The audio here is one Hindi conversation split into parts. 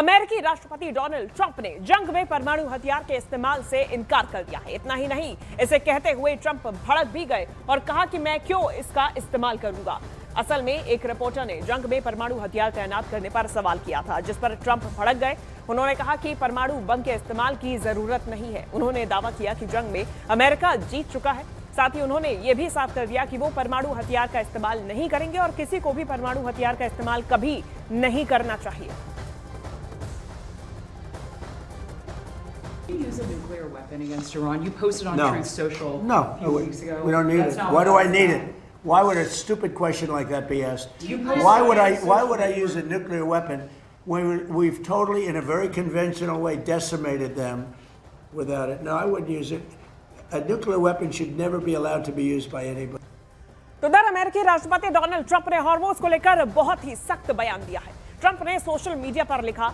अमेरिकी राष्ट्रपति डोनाल्ड ट्रंप ने जंग में परमाणु हथियार के इस्तेमाल से इनकार कर दिया है। इतना ही नहीं, इसे कहते हुए ट्रंप भड़क भी गए और कहा कि मैं क्यों इसका इस्तेमाल करूंगा। असल में एक रिपोर्टर ने जंग में परमाणु हथियार तैनात करने पर सवाल किया था, जिस पर ट्रंप भड़क गए। उन्होंने कहा कि परमाणु बम के इस्तेमाल की जरूरत नहीं है। उन्होंने दावा किया कि जंग में अमेरिका जीत चुका है। साथ ही उन्होंने यह भी साफ कर दिया कि वो परमाणु हथियार का इस्तेमाल नहीं करेंगे और किसी को भी परमाणु हथियार का इस्तेमाल कभी नहीं करना चाहिए। You use a nuclear weapon against Iran. You posted on Truth Social a few weeks ago. We don't need it. Why do I need it? Why would a stupid question like that be asked? Why would I use a nuclear weapon when we've totally, in a very conventional way, decimated them without it? No, I wouldn't use it. A nuclear weapon should never be allowed to be used by anybody. तो उधर अमेरिकी राष्ट्रपति डोनाल्ड ट्रंप ने हॉर्मोज को लेकर बहुत ही सख्त बयान दिया है। ट्रंप ने सोशल मीडिया पर लिखा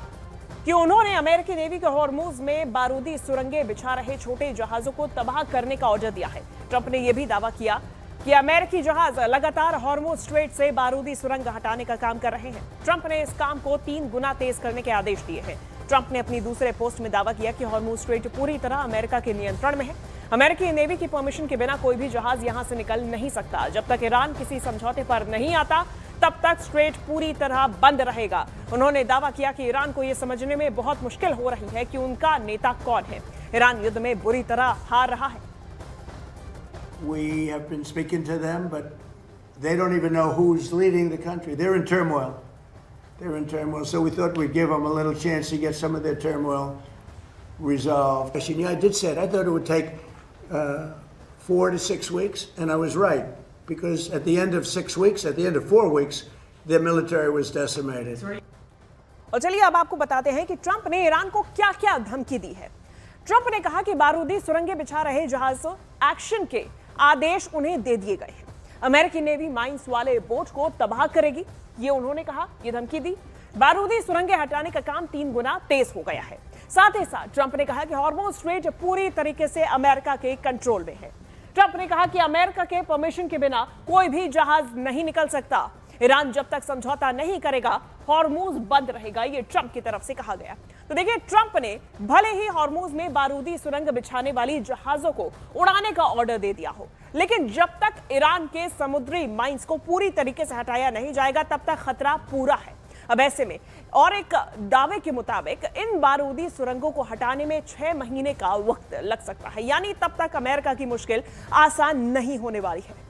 कि उन्होंने अमेरिकी नेवी के हॉर्मोज में बारूदी सुरंगें बिछा रहे छोटे जहाजों को तबाह करने का ऑर्डर दिया है। ट्रंप ने यह भी दावा किया कि अमेरिकी जहाज लगातार हॉर्मोज स्ट्रेट से बारूदी सुरंग हटाने का काम कर रहे हैं। ट्रंप ने इस काम को 3 गुना तेज करने के आदेश दिए हैं। ट्रंप ने अपनी दूसरे पोस्ट में दावा किया कि हॉर्मोज स्ट्रेट पूरी तरह अमेरिका के नियंत्रण में है। अमेरिकी नेवी की परमिशन के बिना कोई भी जहाज यहां से निकल नहीं सकता। जब तक ईरान किसी समझौते पर नहीं आता, तब तक स्ट्रेट पूरी तरह बंद रहेगा। उन्होंने दावा किया कि ईरान को यह समझने में बहुत मुश्किल हो रही है कि उनका नेता कौन है। ईरान युद्ध में बुरी तरह हार रहा है। We have been speaking to them, but they don't even know who's leading the country. They're in turmoil. So we thought we'd give them a little chance to get some of their turmoil resolved. Yeah, I did say it. I thought it would take 4 to 6 weeks, and I was right. Because at the end of 6 weeks, at the end of 4 weeks, their military was decimated. और चलिए अब आपको बताते हैं कि ट्रंप ने ईरान को क्या-क्या धमकी दी है। ट्रंप ने कहा कि बारूदी सुरंगें बिछा रहे जहाजों एक्शन के आदेश उन्हें दे दिए गए हैं। अमेरिकी नेवी माइंस वाले बोट को तबाह करेगी, ये उन्होंने कहा, ये धमकी दी। बारूदी सुरंगें हटाने का काम 3 गुना तेज हो गया है। साथ ही साथ ट्रंप ने कहा कि हॉर्मोज स्ट्रेट पूरी तरीके से अमेरिका के कंट्रोल में है। ट्रंप ने कहा कि अमेरिका के परमिशन के बिना कोई भी जहाज नहीं निकल सकता। ईरान जब तक समझौता नहीं करेगा, हॉर्मूज बंद रहेगा, ये ट्रंप की तरफ से कहा गया। तो देखिए, ट्रंप ने भले ही हॉर्मूज में बारूदी सुरंग बिछाने वाली जहाजों को उड़ाने का ऑर्डर दे दिया हो, लेकिन जब तक ईरान के समुद्री माइंस को पूरी तरीके से हटाया नहीं जाएगा, तब तक खतरा पूरा है। अब ऐसे में और एक दावे के मुताबिक इन बारूदी सुरंगों को हटाने में 6 महीने का वक्त लग सकता है, यानी तब तक अमेरिका की मुश्किल आसान नहीं होने वाली है।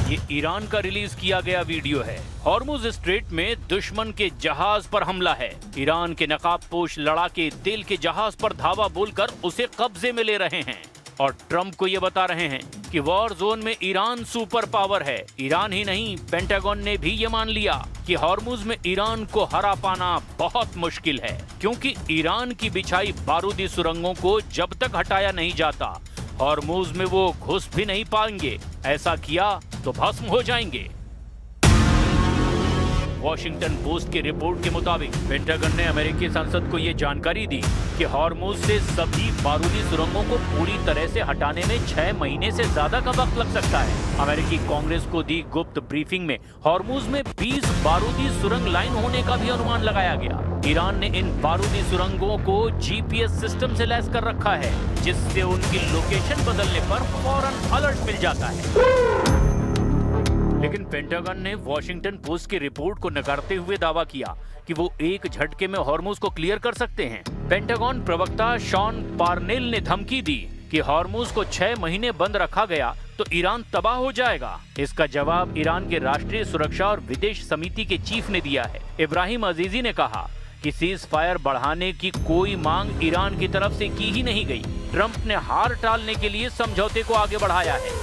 ये ईरान का रिलीज किया गया वीडियो है। हॉर्मुज स्ट्रेट में दुश्मन के जहाज पर हमला है। ईरान के नकाबपोश लड़ाके तेल के जहाज पर धावा बोलकर उसे कब्जे में ले रहे हैं और ट्रंप को ये बता रहे हैं कि वॉर जोन में ईरान सुपर पावर है। ईरान ही नहीं, पेंटागन ने भी ये मान लिया कि हॉर्मुज में ईरान को हरा पाना बहुत मुश्किल है, क्योंकि ईरान की बिछाई बारूदी सुरंगों को जब तक हटाया नहीं जाता, हॉर्मुज में वो घुस भी नहीं पाएंगे। ऐसा किया तो भस्म हो जाएंगे। वॉशिंगटन पोस्ट की रिपोर्ट के मुताबिक पेंटागन ने अमेरिकी संसद को यह जानकारी दी कि हॉर्मुज से सभी बारूदी सुरंगों को पूरी तरह से हटाने में 6 महीने से ज्यादा का वक्त लग सकता है। अमेरिकी कांग्रेस को दी गुप्त ब्रीफिंग में हॉर्मुज में 20 बारूदी सुरंग लाइन होने का भी अनुमान लगाया गया। ईरान ने इन बारूदी सुरंगों को जीपीएस सिस्टम से लैस कर रखा है, जिससे उनकी लोकेशन बदलने पर फौरन अलर्ट मिल जाता है। लेकिन पेंटागन ने वॉशिंगटन पोस्ट की रिपोर्ट को नकारते हुए दावा किया कि वो एक झटके में हॉर्मुज को क्लियर कर सकते हैं। पेंटागन प्रवक्ता शॉन पार्नेल ने धमकी दी कि हॉर्मुज को 6 महीने बंद रखा गया तो ईरान तबाह हो जाएगा। इसका जवाब ईरान के राष्ट्रीय सुरक्षा और विदेश समिति के चीफ ने दिया है। इब्राहिम अजीजी ने कहा कि सीज फायर बढ़ाने की कोई मांग ईरान की तरफ से की ही नहीं गई। ट्रंप ने हार टालने के लिए समझौते को आगे बढ़ाया है।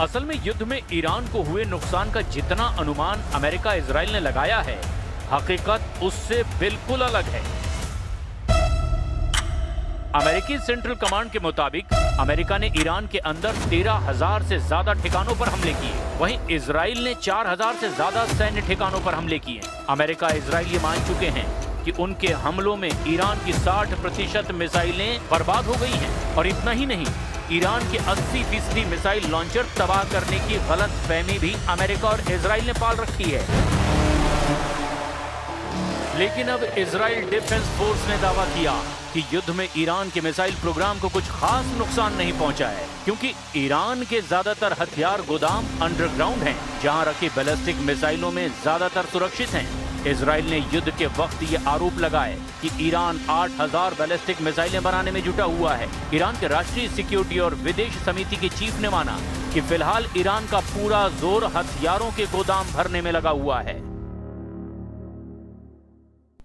असल में युद्ध में ईरान को हुए नुकसान का जितना अनुमान अमेरिका इजराइल ने लगाया है, हकीकत उससे बिल्कुल अलग है। अमेरिकी सेंट्रल कमांड के मुताबिक अमेरिका ने ईरान के अंदर 13,000 से ज्यादा ठिकानों पर हमले किए, वहीं इजराइल ने 4,000 से ज्यादा सैन्य ठिकानों पर हमले किए। अमेरिका इजराइल ये मान चुके हैं कि उनके हमलों में ईरान की 60% मिसाइलें बर्बाद हो गई हैं, और इतना ही नहीं, ईरान के 80% मिसाइल लॉन्चर तबाह करने की गलत फहमी भी अमेरिका और इजराइल ने पाल रखी है। लेकिन अब इजराइल डिफेंस फोर्स ने दावा किया कि युद्ध में ईरान के मिसाइल प्रोग्राम को कुछ खास नुकसान नहीं पहुंचा है, क्योंकि ईरान के ज्यादातर हथियार गोदाम अंडरग्राउंड हैं, जहां रखे बैलिस्टिक मिसाइलों में ज्यादातर सुरक्षित हैं। इजराइल ने युद्ध के वक्त ये आरोप लगाए कि ईरान 8,000 बैलिस्टिक मिसाइलें बनाने में जुटा हुआ है। ईरान के राष्ट्रीय सिक्योरिटी और विदेश समिति के चीफ ने माना कि फिलहाल ईरान का पूरा जोर हथियारों के गोदाम भरने में लगा हुआ है।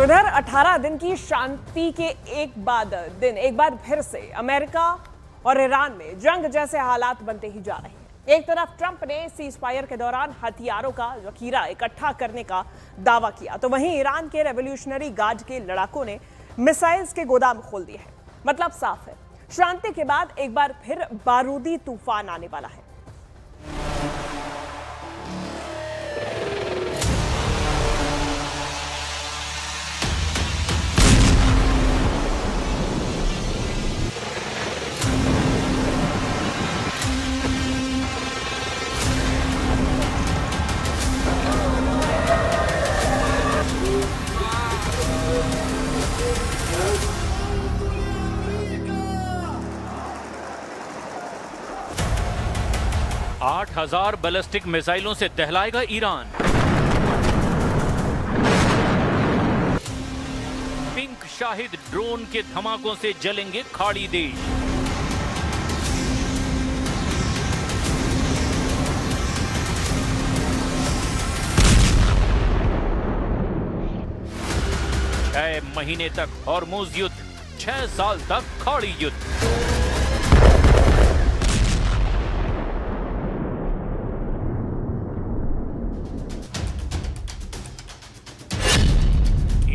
उधर 18 दिन की शांति के एक बाद फिर से अमेरिका और ईरान में जंग जैसे हालात बनते ही जा रहे हैं। एक तरफ ट्रंप ने सीज फायर के दौरान हथियारों का जखीरा इकट्ठा करने का दावा किया, तो वहीं ईरान के रेवोल्यूशनरी गार्ड के लड़ाकों ने मिसाइल्स के गोदाम खोल दिए हैं। मतलब साफ है, शांति के बाद एक बार फिर बारूदी तूफान आने वाला है। 8,000 बैलिस्टिक मिसाइलों से दहलाएगा ईरान। पिंक शाहिद ड्रोन के धमाकों से जलेंगे खाड़ी देश। छह महीने तक हॉर्मुज युद्ध, 6 साल तक खाड़ी युद्ध।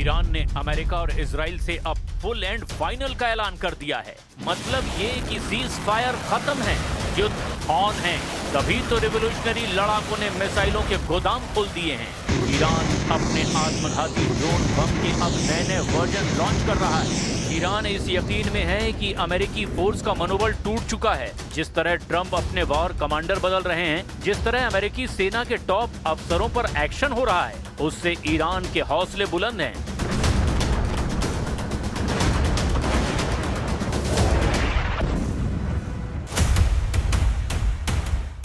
ईरान ने अमेरिका और इजराइल से अब फुल एंड फाइनल का ऐलान कर दिया है। मतलब ये कि सीज फायर खत्म है, युद्ध ऑन है। तभी तो रिवोल्यूशनरी लड़ाकों ने मिसाइलों के गोदाम खोल दिए हैं। ईरान अपने आत्मघाती ड्रोन बम के अब नए वर्जन लॉन्च कर रहा है। ईरान इस यकीन में है कि अमेरिकी फोर्स का मनोबल टूट चुका है। जिस तरह ट्रंप अपने वॉर कमांडर बदल रहे हैं, जिस तरह अमेरिकी सेना के टॉप अफसरों पर एक्शन हो रहा है, उससे ईरान के हौसले बुलंद हैं।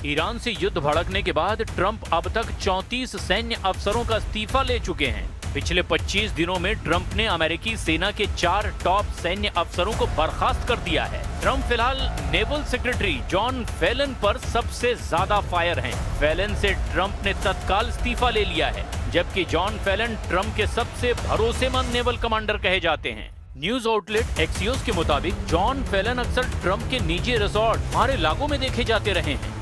ईरान से युद्ध भड़कने के बाद ट्रंप अब तक 34 सैन्य अफसरों का इस्तीफा ले चुके हैं। पिछले 25 दिनों में ट्रंप ने अमेरिकी सेना के 4 टॉप सैन्य अफसरों को बर्खास्त कर दिया है। ट्रंप फिलहाल नेवल सेक्रेटरी जॉन फेलन पर सबसे ज्यादा फायर हैं। फेलन से ट्रंप ने तत्काल इस्तीफा ले लिया है, जबकि जॉन फेलन ट्रंप के सबसे भरोसेमंद नेवल कमांडर कहे जाते हैं। न्यूज आउटलेट एक्सियोस के मुताबिक जॉन फेलन अक्सर ट्रंप के निजी रिसोर्ट मार-ए-लागो में देखे जाते रहे हैं।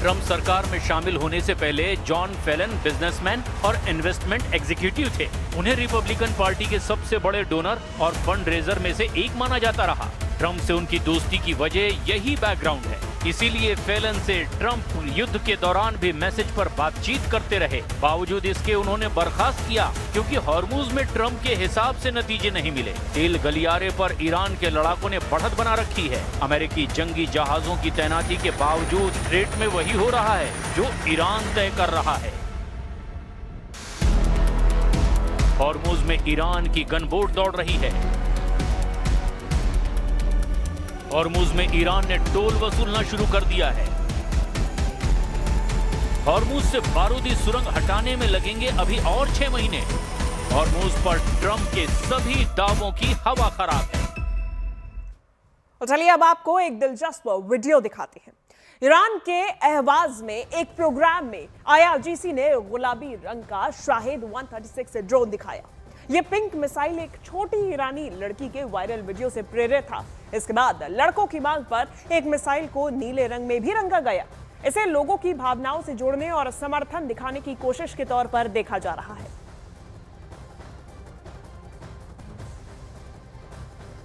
ट्रंप सरकार में शामिल होने से पहले जॉन फेलन बिजनेसमैन और इन्वेस्टमेंट एग्जीक्यूटिव थे। उन्हें रिपब्लिकन पार्टी के सबसे बड़े डोनर और फंड रेजर में से एक माना जाता रहा। ट्रंप से उनकी दोस्ती की वजह यही बैकग्राउंड है। इसीलिए फेलन से ट्रंप युद्ध के दौरान भी मैसेज पर बातचीत करते रहे। बावजूद इसके उन्होंने बर्खास्त किया, क्योंकि हॉर्मुज में ट्रंप के हिसाब से नतीजे नहीं मिले। तेल गलियारे पर ईरान के लड़ाकों ने बढ़त बना रखी है। अमेरिकी जंगी जहाजों की तैनाती के बावजूद स्ट्रेट में वही हो रहा है जो ईरान तय कर रहा है। हॉर्मुज में ईरान की गनबोट दौड़ रही है। हॉर्मुज में ईरान ने टोल वसूलना शुरू कर दिया है। हॉर्मुज से बारूदी सुरंग हटाने में लगेंगे अभी और 6 महीने। हॉर्मुज पर ट्रंप के सभी दावों की हवा खराब है। तो चलिए अब आपको एक दिलचस्प वीडियो दिखाते हैं। ईरान के अहवाज में एक प्रोग्राम में IRGC ने गुलाबी रंग का शाहिद 136 ड्रोन दिखाया। यह पिंक मिसाइल एक छोटी ईरानी लड़की के वायरल वीडियो से प्रेरित था। इसके बाद लड़कों की मांग पर एक मिसाइल को नीले रंग में भी रंगा गया। इसे लोगों की भावनाओं से जोड़ने और समर्थन दिखाने की कोशिश के तौर पर देखा जा रहा है।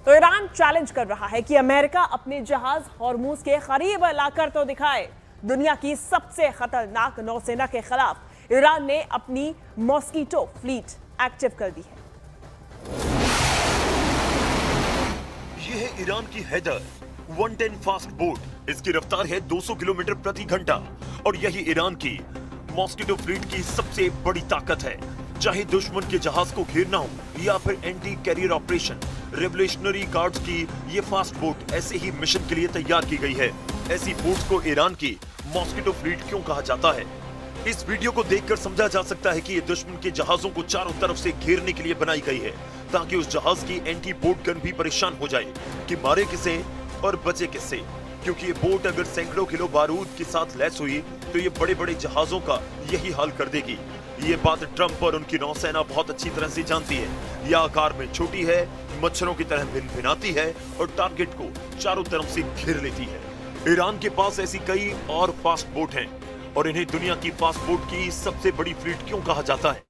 तो ईरान चैलेंज कर रहा है कि अमेरिका अपने जहाज हॉर्मुज के करीब लाकर तो दिखाए। दुनिया की सबसे खतरनाक नौसेना के खिलाफ ईरान ने अपनी मॉस्कीटो फ्लीट एक्टिव कर दी है। ये है ईरान की हैदर 110 फास्ट बोट। इसकी रफ्तार है 200 किलोमीटर प्रति घंटा और यही ईरान की मॉस्कीटो फ्लीट की सबसे बड़ी ताकत है। चाहे दुश्मन के जहाज को घेरना हो या फिर anti carrier operation, revolutionary guards की ये फास्ट बोट ऐसे ही मिशन के लिए तैयार की गई है। ऐसी बोट्स को ईरान की मॉस्कीटो फ्लीट क्यों कहा जाता है? इस वीडियो को देखकर समझा जा सकता है कि ये दुश्मन के जहाजों को चारों तरफ से घेरने के लिए बनाई गई है, ताकि उस जहाज की एंटी बोट गन भी परेशान हो जाए कि मारे किसे और बचे किससे। क्योंकि ये बोट अगर सैकड़ों किलो बारूद के साथ लैस हुई तो ये बड़े बड़े जहाजों का यही हाल कर देगी। ये बात ट्रंप और उनकी नौसेना बहुत अच्छी तरह से जानती है। यह आकार में छोटी है, मच्छरों की तरह भिनभिनाती है और टारगेट को चारों तरफ से घेर लेती है। ईरान के पास ऐसी कई और फास्ट बोट हैं और इन्हें दुनिया की फास्ट बोट की सबसे बड़ी फ्लीट क्यों कहा जाता है?